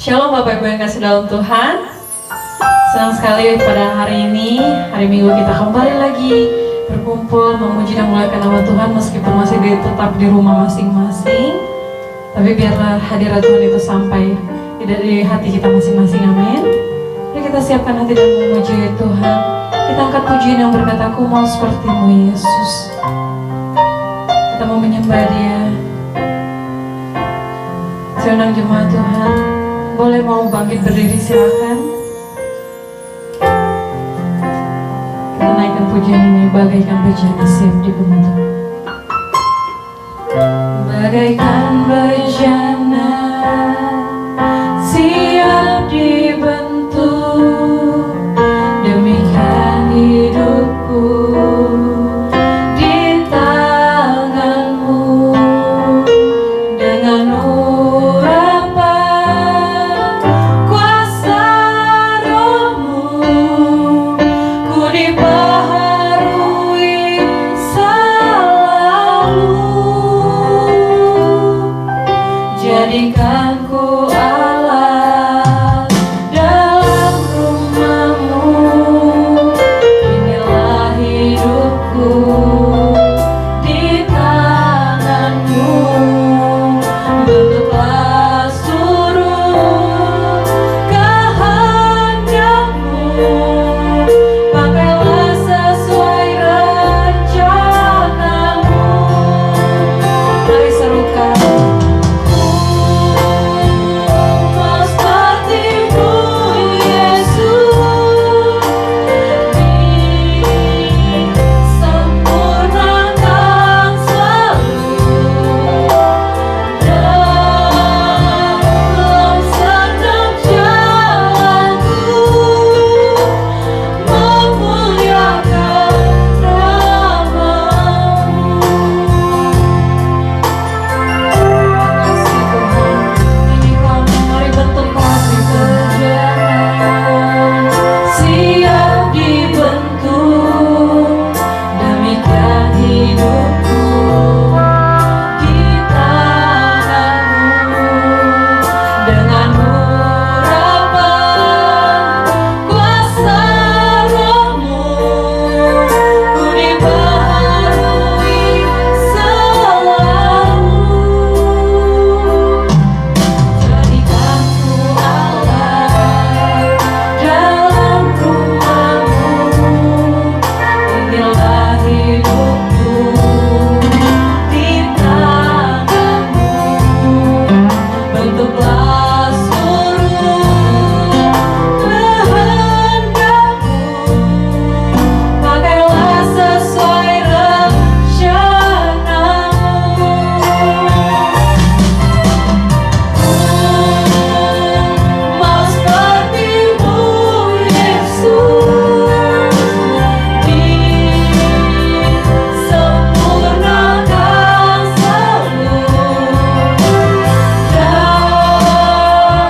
Shalom Bapak Ibu yang kasih dalam Tuhan. Senang sekali pada hari ini, hari Minggu kita kembali lagi berkumpul memuji dan memuliakan nama Tuhan meskipun masih tetap di rumah masing-masing. Tapi biarlah hadirat Tuhan itu sampai di hati kita masing-masing, amin. Mari kita siapkan hati dan memuji Tuhan. Kita angkat pujian yang berkata, aku mau sepertimu Yesus. Kita mau menyembah Dia. Seundang jemaat Tuhan, boleh mau bangkit berdiri silakan. Kita naikkan pujian ini bagaikan bejana siap dibentuk. Bagaikan bejana siap dibentuk, demikian hidupku di tanganmu. Dengan urapan kuasa Roh-Mu, ku dibaharui selalu. Jadikan ku alat dalam rumah-Mu, inilah hidupku di tangan-Mu. Bentuklah seluruh kehendak-Mu, pakailah sesuai rencana-Mu. Mari serukan. Mau seperti-Mu Yesus, disempurnakan selalu dalam segenap jalanku, memuliakan nama-Mu. Kasih Tuhan, ini kami mari bentuk kasih berjalan, siap dibentuk, demikian hidupku di tangan-Mu. Dengan urapan kuasa Roh-Mu, ku dibaharui selalu. Jadikan ku alat dalam rumah-Mu, inilah hidupku di tangan-Mu. Bentuklah seluruh kehendak-Mu, pakailah sesuai rencana-Mu. Mau seperti-Mu Yesus, disempurnakan selalu dalam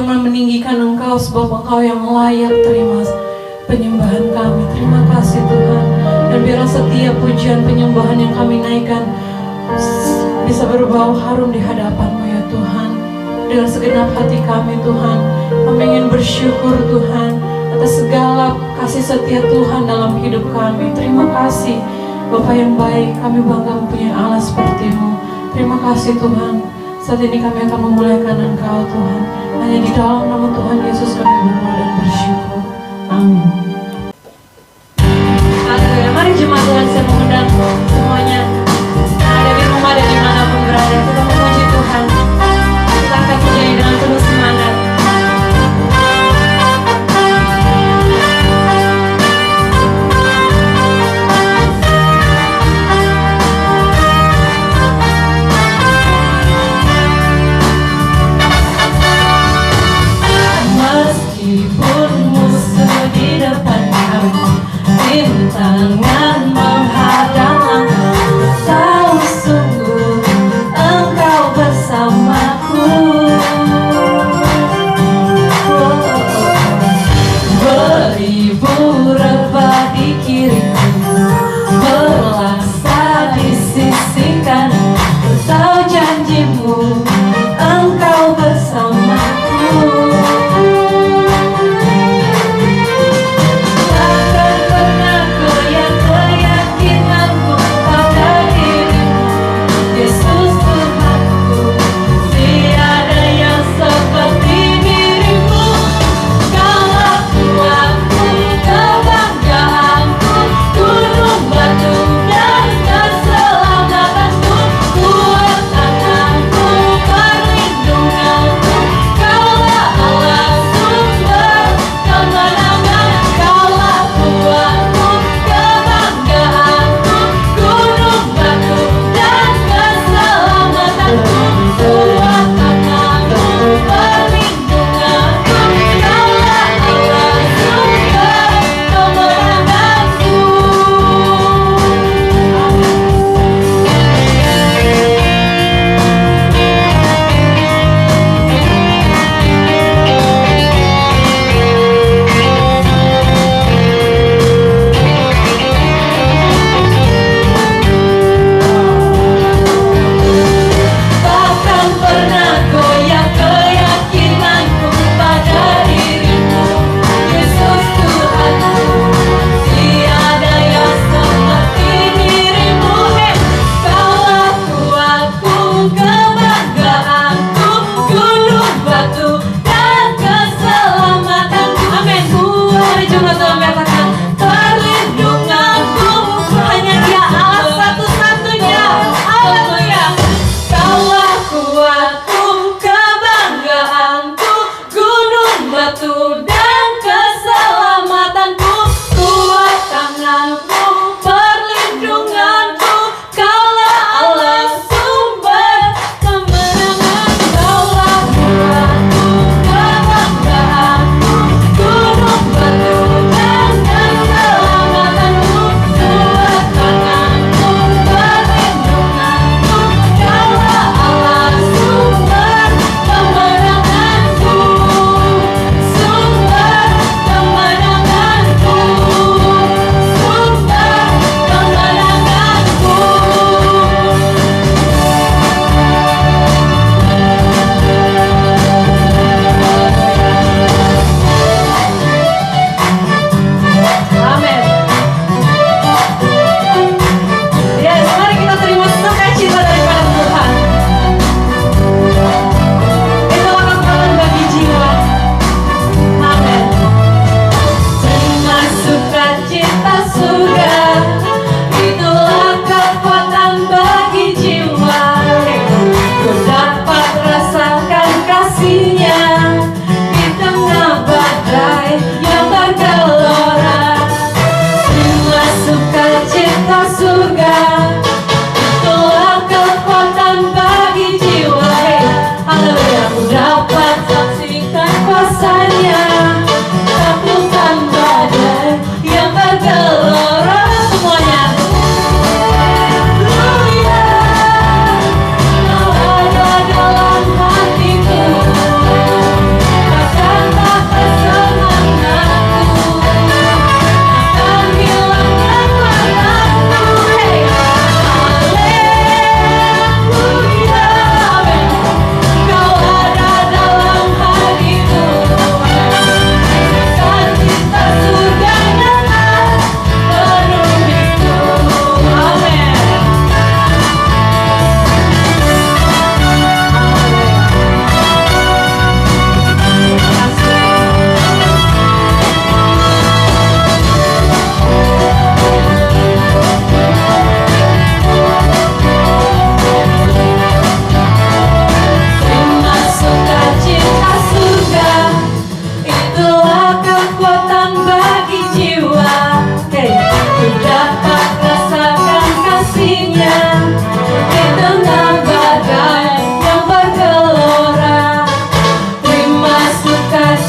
cuma meninggikan Engkau sebab Engkau yang layak terima penyembahan kami. Terima kasih Tuhan. Dan biarlah setiap pujian penyembahan yang kami naikkan bisa berbau harum di hadapan-Mu ya Tuhan. Dengan segenap hati kami Tuhan, kami ingin bersyukur Tuhan atas segala kasih setia Tuhan dalam hidup kami. Terima kasih Bapa yang baik, kami bangga mempunyai Allah seperti-Mu. Terima kasih Tuhan. Saat ini kami akan memuliakan Engkau Tuhan. Hanya di dalam nama Tuhan Yesus kami berdoa dan bersyukur. Amin. Haleluya. Mari jemaat Tuhan, saya mengundang semuanya ada di rumah dan dimanapun berada, kita memuji Tuhan. Kita akan menyanyi dengan penuh semangat. Meskipun musuh di depan kami, rintangan menghadang aku, tahu sungguh Engkau bersamaku. Beribu rebah di kiriku, berlaksa di sisi kanan, tahu janji-Mu Engkau bersamaku.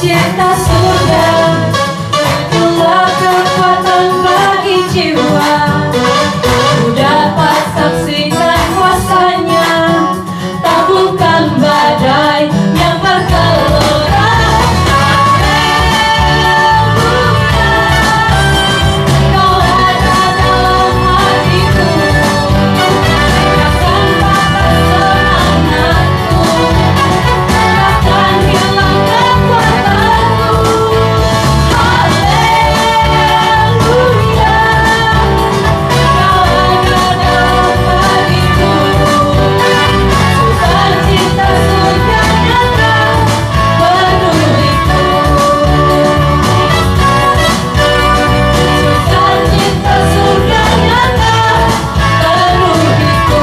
Sukacita surga, itulah kekuatan bagi jiwa. Ku dapat saksikan kuasanya, taklukkan badai yang bergelora. Kau ada dalam hatiku, takkan patah semangatku, takkan hilang kekuatanku. Haleluya, kau ada dalam hatiku, sukacita surga nyata penuhiku. Sukacita surga nyata penuhiku.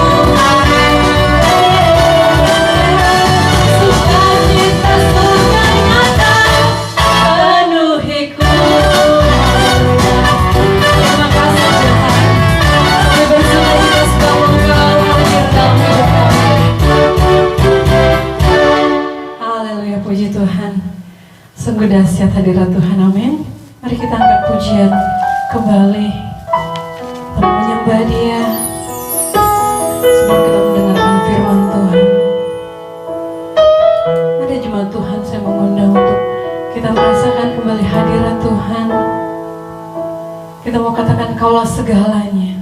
Sukacita surga nyata penuhiku. Terima kasih Tuhan, kami bersukacita sebab Engkau hadir dalam hidup kami. Haleluya, puji Tuhan. Sungguh dahsyat hadirat Tuhan, amin. Mari kita angkat pujian kembali untuk menyembah Dia sebelum kita mendengarkan firman Tuhan. Ada jemaat Tuhan, saya mengundang untuk kita merasakan kembali hadirat Tuhan. Kita mau katakan Kaulah segalanya.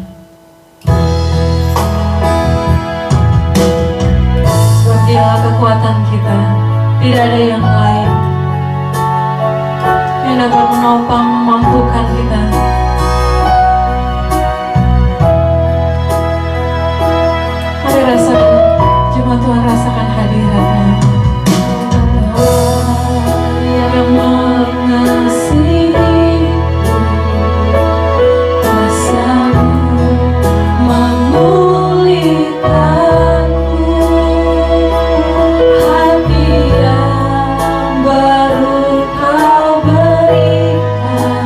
Sebab Dialah kekuatan kita, tidak ada yang lain yang dapat menopang, memampukan kita. Mari rasakan, jemaat Tuhan, rasakan hadiratnya. Yang mengasihiku, kuasa-Mu memulihkanku, hati yang baru Kau berikan.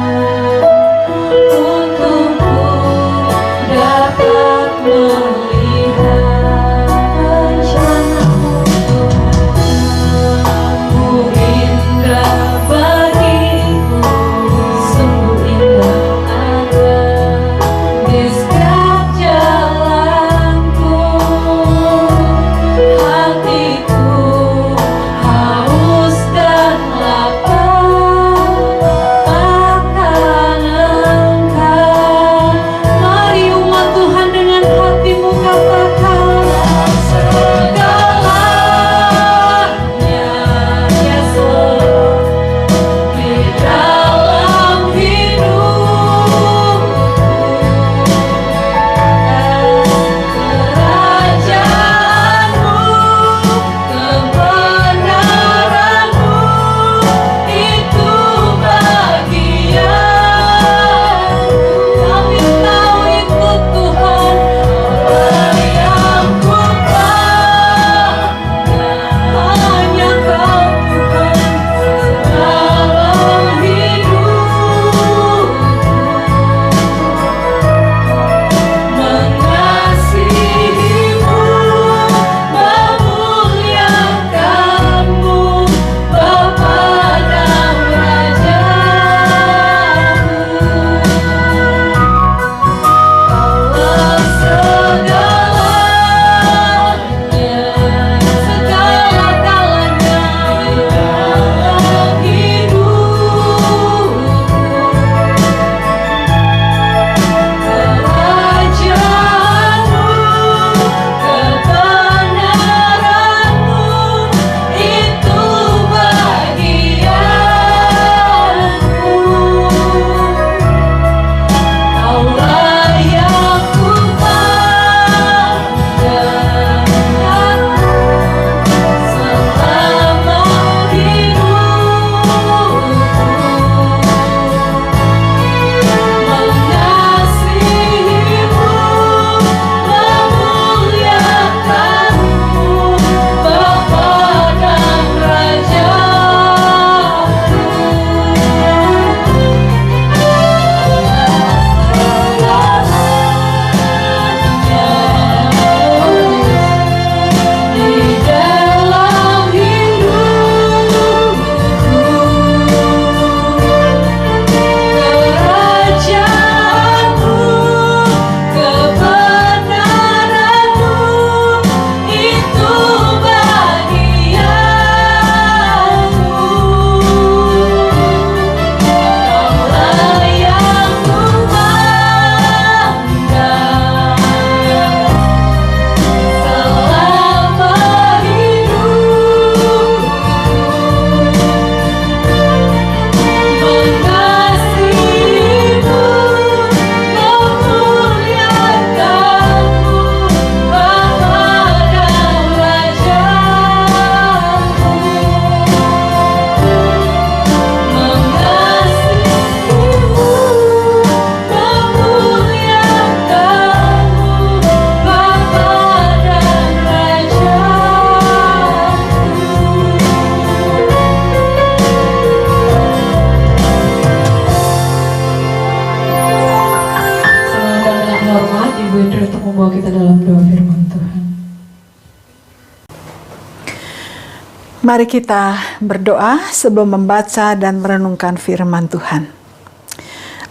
Mari kita berdoa sebelum membaca dan merenungkan firman Tuhan.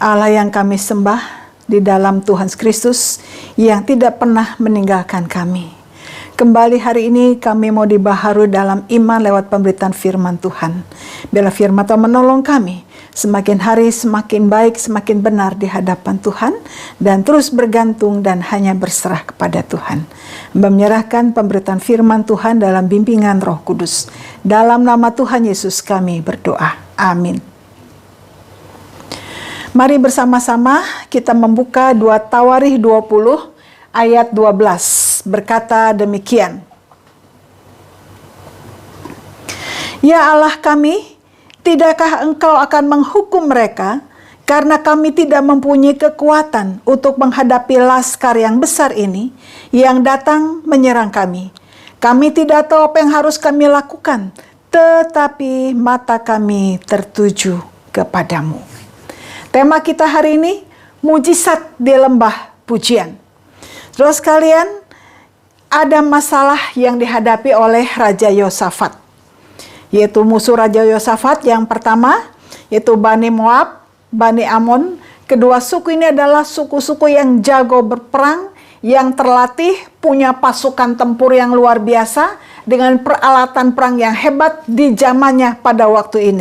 Allah yang kami sembah di dalam Tuhan Kristus yang tidak pernah meninggalkan kami. Kembali hari ini kami mau dibaharui dalam iman lewat pemberitaan firman Tuhan. Biarlah firman Tuhan menolong kami semakin hari semakin baik, semakin benar di hadapan Tuhan, dan terus bergantung dan hanya berserah kepada Tuhan. Menyerahkan pemberitaan firman Tuhan dalam bimbingan Roh Kudus. Dalam nama Tuhan Yesus kami berdoa. Amin. Mari bersama-sama kita membuka 2 Tawarikh 20 ayat 12. Berkata demikian. Ya Allah kami, tidakkah Engkau akan menghukum mereka karena kami tidak mempunyai kekuatan untuk menghadapi laskar yang besar ini yang datang menyerang kami. Kami tidak tahu apa yang harus kami lakukan, tetapi mata kami tertuju kepadamu. Tema kita hari ini, mujizat di lembah pujian. Terus kalian, ada masalah yang dihadapi oleh Raja Yosafat, yaitu musuh Raja Yosafat yang pertama, yaitu Bani Moab, Bani Amon. Kedua suku ini adalah suku-suku yang jago berperang, yang terlatih, punya pasukan tempur yang luar biasa, dengan peralatan perang yang hebat di zamannya pada waktu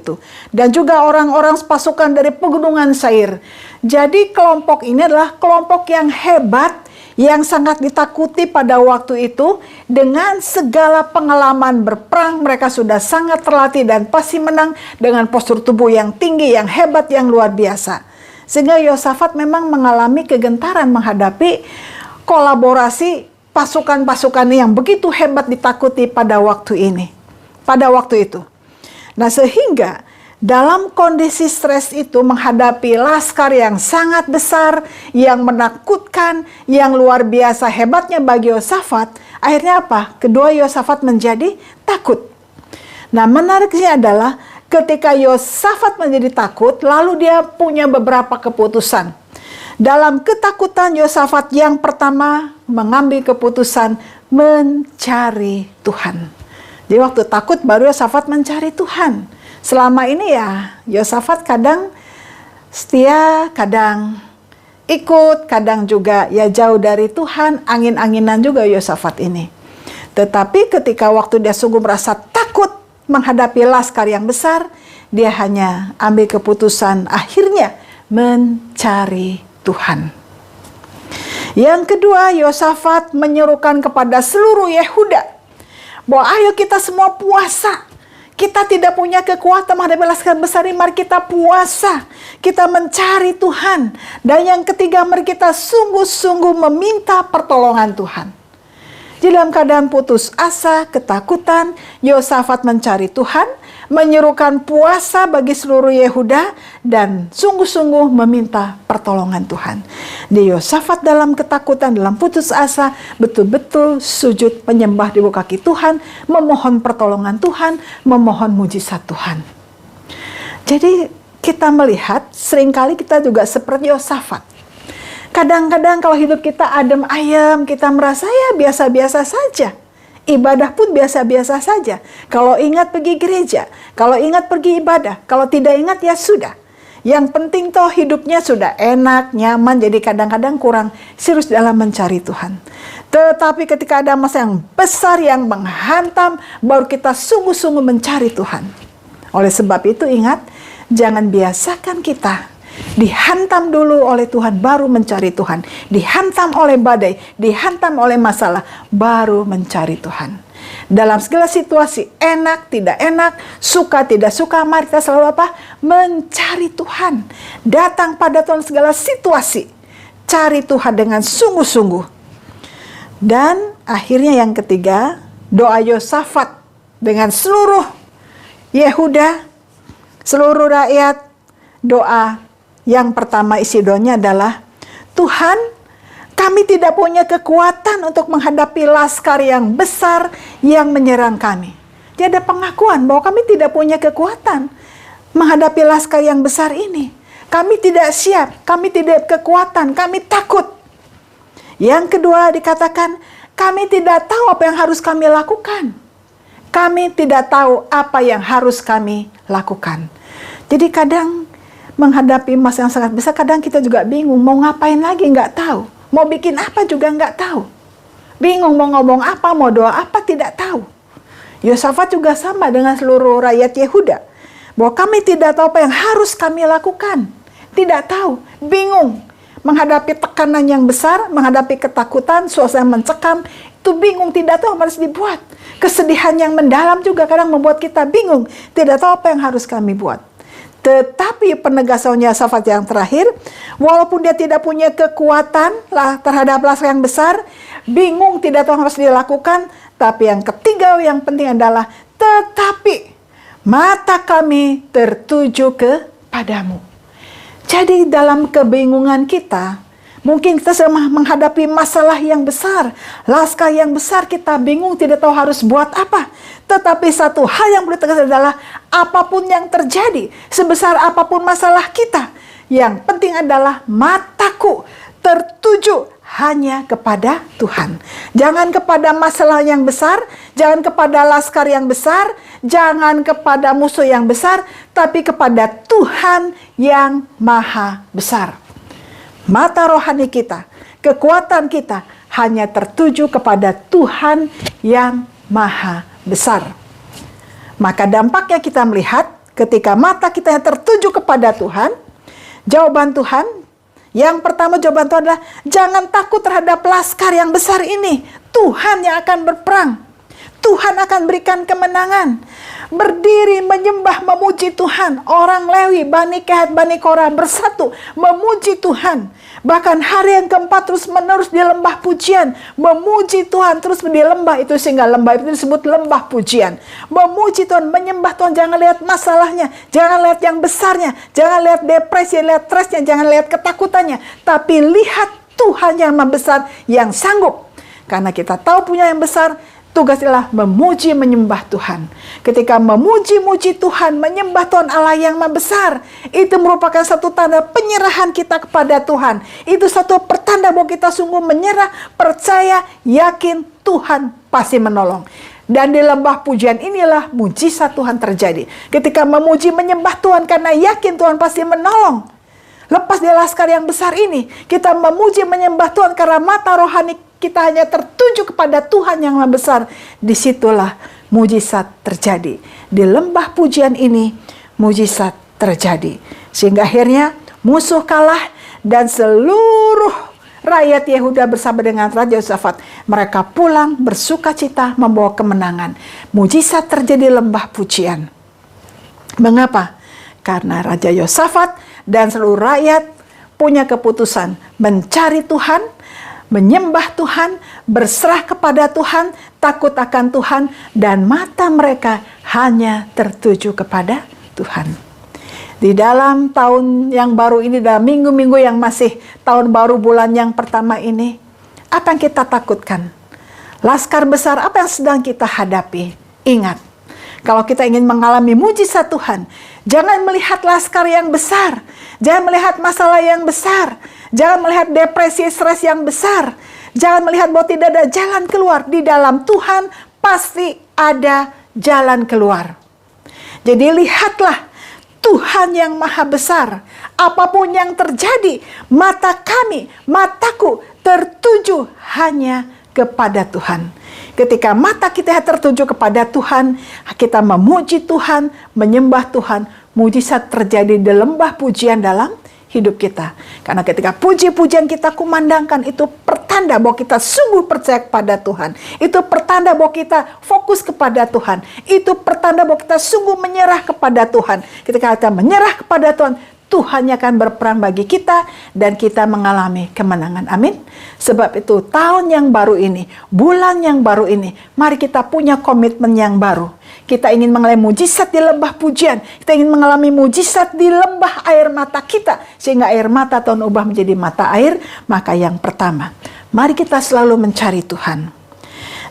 itu. Dan juga orang-orang pasukan dari pegunungan Sair. Jadi kelompok ini adalah kelompok yang hebat, yang sangat ditakuti pada waktu itu. Dengan segala pengalaman berperang, mereka sudah sangat terlatih dan pasti menang dengan postur tubuh yang tinggi, yang hebat, yang luar biasa. Sehingga Yosafat memang mengalami kegentaran menghadapi kolaborasi pasukan-pasukan yang begitu hebat ditakuti pada waktu itu. Nah, sehingga dalam kondisi stres itu menghadapi laskar yang sangat besar, yang menakutkan, yang luar biasa hebatnya bagi Yosafat, akhirnya apa? Kedua Yosafat menjadi takut. Nah, menariknya adalah ketika Yosafat menjadi takut, lalu dia punya beberapa keputusan. Dalam ketakutan Yosafat yang pertama mengambil keputusan mencari Tuhan. Jadi waktu takut baru Yosafat mencari Tuhan. Selama ini ya Yosafat kadang setia, kadang ikut, kadang juga ya jauh dari Tuhan, angin-anginan juga Yosafat ini. Tetapi ketika waktu dia sungguh merasa takut menghadapi laskar yang besar, dia hanya ambil keputusan akhirnya mencari Tuhan. Yang kedua, Yosafat menyerukan kepada seluruh Yehuda bahwa ayo kita semua puasa. Kita tidak punya kekuatan menghadapi laskar besar ini, mari kita puasa. Kita mencari Tuhan. Dan yang ketiga, mari kita sungguh-sungguh meminta pertolongan Tuhan. Di dalam keadaan putus asa, ketakutan, Yosafat mencari Tuhan, menyerukan puasa bagi seluruh Yehuda, dan sungguh-sungguh meminta pertolongan Tuhan. Di Yosafat dalam ketakutan, dalam putus asa, betul-betul sujud penyembah di bawah kaki Tuhan, memohon pertolongan Tuhan, memohon mujizat Tuhan. Jadi kita melihat, seringkali kita juga seperti Yosafat. Kadang-kadang kalau hidup kita adem ayem, kita merasa ya biasa-biasa saja. Ibadah pun biasa-biasa saja. Kalau ingat pergi gereja, kalau ingat pergi ibadah, kalau tidak ingat ya sudah. Yang penting toh hidupnya sudah enak, nyaman, jadi kadang-kadang kurang serius dalam mencari Tuhan. Tetapi ketika ada masa yang besar yang menghantam, baru kita sungguh-sungguh mencari Tuhan. Oleh sebab itu ingat, jangan biasakan kita dihantam dulu oleh Tuhan, baru mencari Tuhan. Dihantam oleh badai, dihantam oleh masalah, baru mencari Tuhan. Dalam segala situasi, enak, tidak enak, suka, tidak suka, mari kita selalu apa? Mencari Tuhan. Datang pada Tuhan segala situasi. Cari Tuhan dengan sungguh-sungguh. Dan akhirnya yang ketiga, doa Yosafat dengan seluruh Yehuda, seluruh rakyat, doa yang pertama isi doanya adalah, Tuhan, kami tidak punya kekuatan untuk menghadapi laskar yang besar yang menyerang kami. Dia ada pengakuan bahwa kami tidak punya kekuatan menghadapi laskar yang besar ini. Kami tidak siap, kami tidak kekuatan, kami takut. Yang kedua dikatakan, kami tidak tahu apa yang harus kami lakukan. kami tidak tahu apa yang harus kami lakukan. Jadi kadang menghadapi masa yang sangat besar, kadang kita juga bingung mau ngapain lagi, nggak tahu. Mau bikin apa juga nggak tahu. Bingung mau ngomong apa, mau doa apa, tidak tahu. Yosafat juga sama dengan seluruh rakyat Yehuda. Bahwa kami tidak tahu apa yang harus kami lakukan. Tidak tahu, bingung. Menghadapi tekanan yang besar, menghadapi ketakutan, suasana mencekam, itu bingung, tidak tahu apa harus dibuat. Kesedihan yang mendalam juga kadang membuat kita bingung, tidak tahu apa yang harus kami buat. Tetapi penegasan Yosafat yang terakhir, walaupun dia tidak punya kekuatan terhadap laskar yang besar, bingung, tidak tahu apa harus dilakukan, tapi yang ketiga yang penting adalah, tetapi mata kami tertuju kepadamu. Jadi dalam kebingungan kita, mungkin kita sedang menghadapi masalah yang besar, laskar yang besar, kita bingung, tidak tahu harus buat apa. Tetapi satu hal yang perlu tegas adalah, apapun yang terjadi, sebesar apapun masalah kita, yang penting adalah mataku tertuju hanya kepada Tuhan. Jangan kepada masalah yang besar, jangan kepada laskar yang besar, jangan kepada musuh yang besar, tapi kepada Tuhan yang maha besar. Mata rohani kita, kekuatan kita hanya tertuju kepada Tuhan yang maha besar. Maka dampaknya kita melihat ketika mata kita yang tertuju kepada Tuhan, jawaban Tuhan, yang pertama jawaban Tuhan adalah, jangan takut terhadap laskar yang besar ini. Tuhan yang akan berperang. Tuhan akan berikan kemenangan. Berdiri menyembah memuji Tuhan. Orang Lewi, Bani Kehat, Bani Korah bersatu memuji Tuhan. Bahkan hari yang keempat terus menerus di lembah pujian, memuji Tuhan terus di lembah itu, sehingga lembah itu disebut lembah pujian. Memuji Tuhan, menyembah Tuhan. Jangan lihat masalahnya, jangan lihat yang besarnya, jangan lihat depresi, lihat stresnya, jangan lihat ketakutannya, tapi lihat Tuhan yang maha besar, yang sanggup. Karena kita tahu punya yang besar, tugas adalah memuji, menyembah Tuhan. Ketika memuji-muji Tuhan, menyembah Tuhan Allah yang maha besar, itu merupakan satu tanda penyerahan kita kepada Tuhan. Itu satu pertanda bahwa kita sungguh menyerah, percaya, yakin Tuhan pasti menolong. Dan di lembah pujian inilah mujizat Tuhan terjadi. Ketika memuji, menyembah Tuhan karena yakin Tuhan pasti menolong. Lepas di laskar yang besar ini, kita memuji, menyembah Tuhan karena mata rohani kita hanya tertuju kepada Tuhan yang maha besar. Disitulah mujizat terjadi. Di lembah pujian ini, mujizat terjadi. Sehingga akhirnya musuh kalah dan seluruh rakyat Yehuda bersama dengan Raja Yosafat, mereka pulang bersuka cita membawa kemenangan. Mujizat terjadi di lembah pujian. Mengapa? Karena Raja Yosafat dan seluruh rakyat punya keputusan mencari Tuhan, menyembah Tuhan, berserah kepada Tuhan, takut akan Tuhan, dan mata mereka hanya tertuju kepada Tuhan. Di dalam tahun yang baru ini, dalam minggu-minggu yang masih tahun baru bulan yang pertama ini, apa yang kita takutkan? Laskar besar apa yang sedang kita hadapi? Ingat, kalau kita ingin mengalami mujizat Tuhan, jangan melihat laskar yang besar, jangan melihat masalah yang besar, jangan melihat depresi, stres yang besar, jangan melihat bahwa tidak ada jalan keluar. Di dalam Tuhan pasti ada jalan keluar. Jadi lihatlah Tuhan yang maha besar. Apapun yang terjadi, mata kami, mataku tertuju hanya kepada Tuhan. Ketika mata kita tertuju kepada Tuhan, kita memuji Tuhan, menyembah Tuhan, mujizat terjadi di lembah pujian dalam hidup kita. Karena ketika puji-pujian kita kumandangkan, itu pertanda bahwa kita sungguh percaya kepada Tuhan. Itu pertanda bahwa kita fokus kepada Tuhan. Itu pertanda bahwa kita sungguh menyerah kepada Tuhan. Ketika kita menyerah kepada Tuhan, Tuhan akan berperang bagi kita dan kita mengalami kemenangan. Amin. Sebab itu tahun yang baru ini, bulan yang baru ini, mari kita punya komitmen yang baru. Kita ingin mengalami mujizat di lembah pujian. Kita ingin mengalami mujizat di lembah air mata kita. Sehingga air mata Tuhan ubah menjadi mata air. Maka yang pertama, mari kita selalu mencari Tuhan.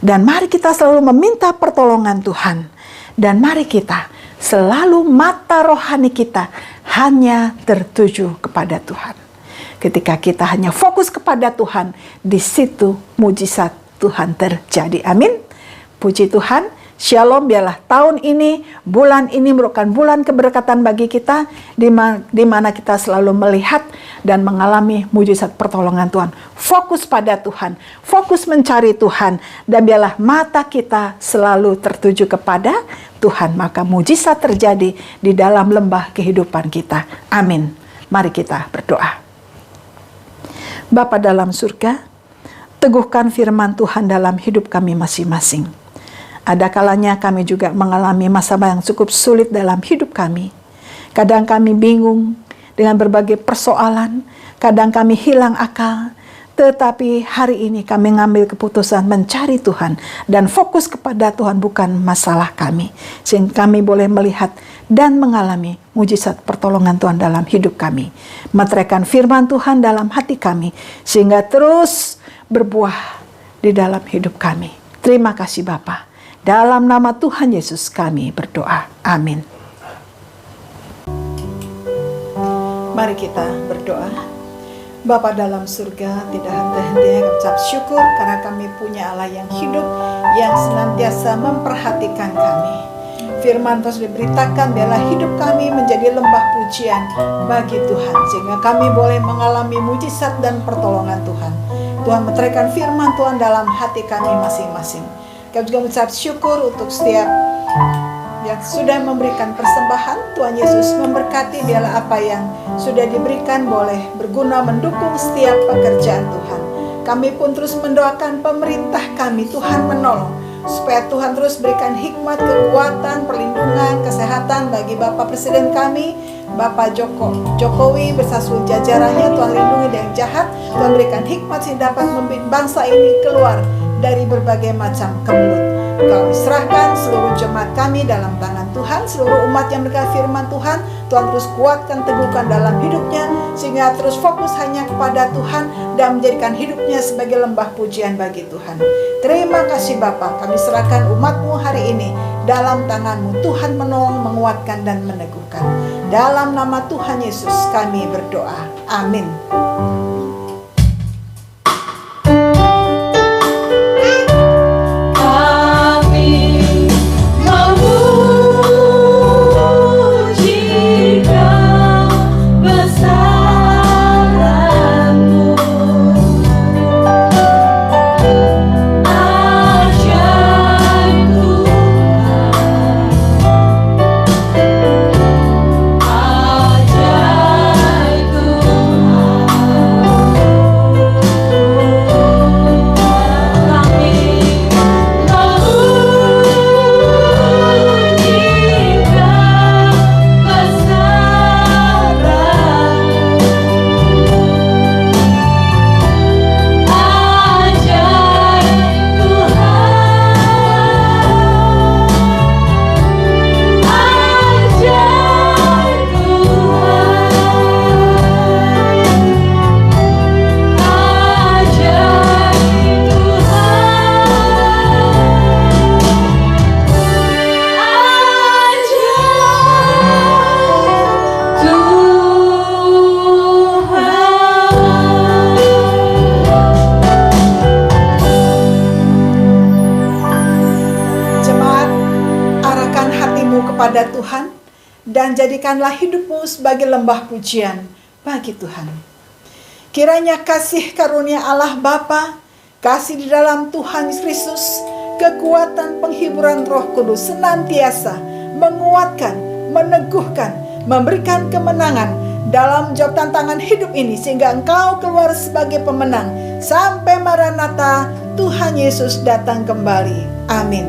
Dan mari kita selalu meminta pertolongan Tuhan. Dan mari kita selalu mata rohani kita hanya tertuju kepada Tuhan. Ketika kita hanya fokus kepada Tuhan, di situ mujizat Tuhan terjadi. Amin. Puji Tuhan. Shalom, biarlah tahun ini, bulan ini merupakan bulan keberkatan bagi kita, di mana kita selalu melihat dan mengalami mujizat pertolongan Tuhan. Fokus pada Tuhan, fokus mencari Tuhan, dan biarlah mata kita selalu tertuju kepada Tuhan. Maka mujizat terjadi di dalam lembah kehidupan kita. Amin. Mari kita berdoa. Bapa dalam surga, teguhkan firman Tuhan dalam hidup kami masing-masing. Ada kalanya kami juga mengalami masa yang cukup sulit dalam hidup kami. Kadang kami bingung dengan berbagai persoalan, kadang kami hilang akal. Tetapi hari ini kami mengambil keputusan mencari Tuhan dan fokus kepada Tuhan, bukan masalah kami. Sehingga kami boleh melihat dan mengalami mujizat pertolongan Tuhan dalam hidup kami. Meteraikan firman Tuhan dalam hati kami sehingga terus berbuah di dalam hidup kami. Terima kasih Bapa. Dalam nama Tuhan Yesus kami berdoa. Amin. Mari kita berdoa. Bapa dalam surga, tidak henti-hentinya kami ucap syukur karena kami punya Allah yang hidup, yang senantiasa memperhatikan kami. Firman terus diberitakan, biarlah hidup kami menjadi lembah pujian bagi Tuhan, sehingga kami boleh mengalami mujizat dan pertolongan Tuhan. Tuhan meteraikan firman Tuhan dalam hati kami masing-masing. Kami juga mengucap syukur untuk setiap yang sudah memberikan persembahan. Tuhan Yesus memberkati, biarlah apa yang sudah diberikan boleh berguna mendukung setiap pekerjaan Tuhan. Kami pun terus mendoakan pemerintah kami, Tuhan menolong, supaya Tuhan terus berikan hikmat, kekuatan, perlindungan, kesehatan bagi Bapak Presiden kami, Bapak Jokowi beserta seluruh jajarannya. Tuhan lindungi dari yang jahat, Tuhan berikan hikmat sehingga dapat membimbing bangsa ini keluar dari berbagai macam kemelut. Kami serahkan seluruh jemaat kami dalam tangan Tuhan, seluruh umat yang mendengar firman Tuhan. Tuhan terus kuatkan, teguhkan dalam hidupnya, sehingga terus fokus hanya kepada Tuhan dan menjadikan hidupnya sebagai lembah pujian bagi Tuhan. Terima kasih Bapa, kami serahkan umat-Mu hari ini dalam tangan-Mu. Tuhan menolong, menguatkan dan meneguhkan. Dalam nama Tuhan Yesus kami berdoa. Amin. Kepada Tuhan dan jadikanlah hidupmu sebagai lembah pujian bagi Tuhan. Kiranya kasih karunia Allah Bapa, kasih di dalam Tuhan Yesus Kristus, kekuatan penghiburan Roh Kudus senantiasa menguatkan, meneguhkan, memberikan kemenangan dalam jawab tantangan hidup ini, sehingga engkau keluar sebagai pemenang sampai Maranatha, Tuhan Yesus datang kembali. Amin.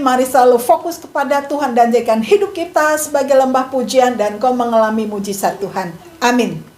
Mari selalu fokus kepada Tuhan dan jadikan hidup kita sebagai lembah pujian dan kau mengalami mujizat Tuhan. Amin.